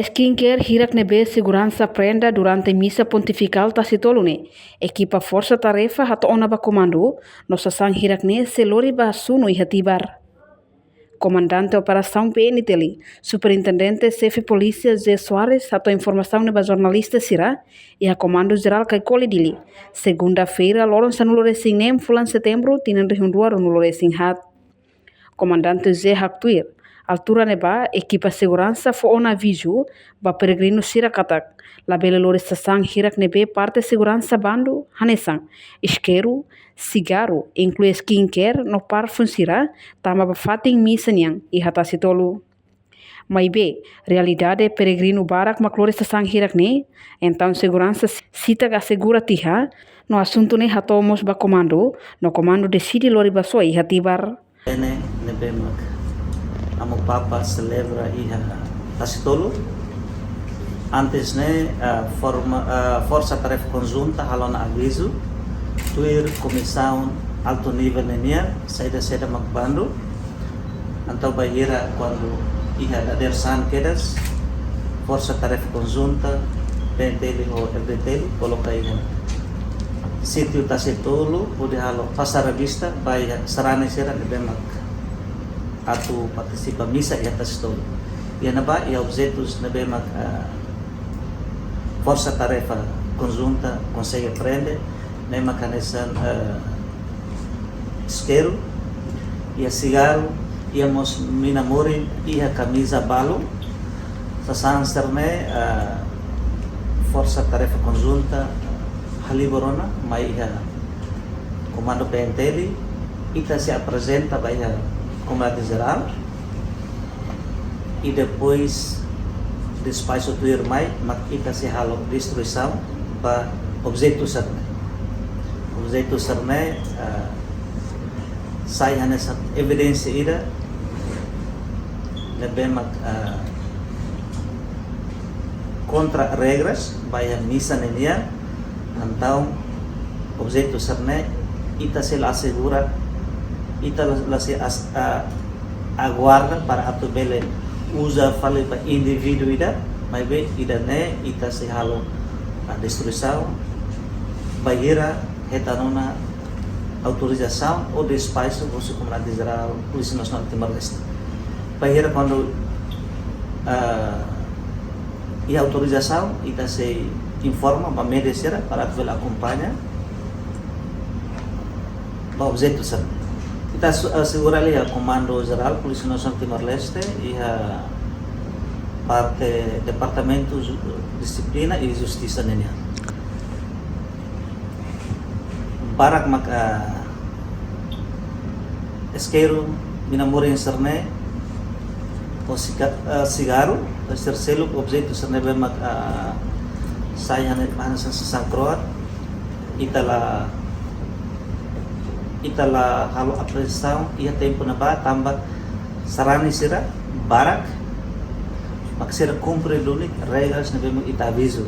Skincare hirak nebe segurança prenda durante missa pontifical tasitolune. Equipa força tarefa hato ona ba comando, nossa sang hirak ne selori ba suno e hatibar. Comandante operação PNTL, Superintendente Chefe Polícia Zé Soares hato informação neba jornalista Sira e a Comando Geral Kaikoli Dili. Segunda-feira, loron sanulore sinem fulan setembro, tinan rehundua runulore singhat. Comandante Zé Haktuir, altura neba equipa segurança fo ona viju ba peregrino Sira katak. Labele lore sasang hirak nebe parte segurança bando hanesang, isqueiro, cigarro, inclui skincare no parfum Sira, tama ba fating misa niang e hatasi tolu. Maibe, realidade peregrino barak maklore sasang hirak ne, então segurança cita ga segura tiha, no assunto ne hatomos ba comando, no comando decide lori basoi hatibar. Nebe mak amo papa celebra iha tasitolo antes força tarefa conjunta halona aviso tuir comissão alto nível nenia saída makbando então bahira quando iha dader san quedas força tarefa conjunta PNTL ou FDTL coloca iha sítio tasitolo pode halo pasar vista bahia sarana sera nebe mak atu participa misa e tasitolo e naba e objetos nebe mak força tarefa conjunta consegue aprender nem mecanismo isqueiro e a cigarro e a minamori e a camisa balo sasang serne força tarefa conjunta haliborona mai comando PNTL ita se apresenta vai comando geral e depois despacho do irmão ita se halo destruição para objeto serne sai nessa evidência ida lebih contra regras vai a missa nenia então objeto serne ita se assegura ita se aguarda para atubele usa fale para indivíduo ida mas bem ida ne ita se halo a destruição bahira retanona autorização ou despacho você comandante geral Polícia Nacional de Timor-Leste bahira quando e autorização ita se informa para medicina para que ela acompanha o objeto certo. Kita assegura ali a Comando Geral Polícia Nacional de Timor-Leste e a parte Departamento de Disciplina e Justiça nenia. Barak maka isqueiro minamori serne o cigarro terceiro objeto serne bemak saya hanya sesangkroat itala halo apresão ia tempo na ba tambah sarani sira barak maksira cumpre dunik regras na bemo ita aviso.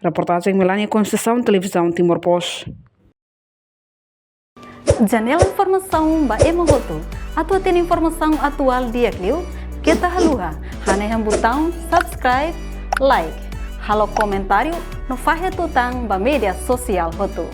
Reportagem Melania Conceição, Televisão Timor-Poste. Janela informação ba emogoto. Atua tem informação atual dia kliu. Kita haluha. Hane botão subscribe, like. Halo comentário no Fahia Tutang ba media sosial hotu.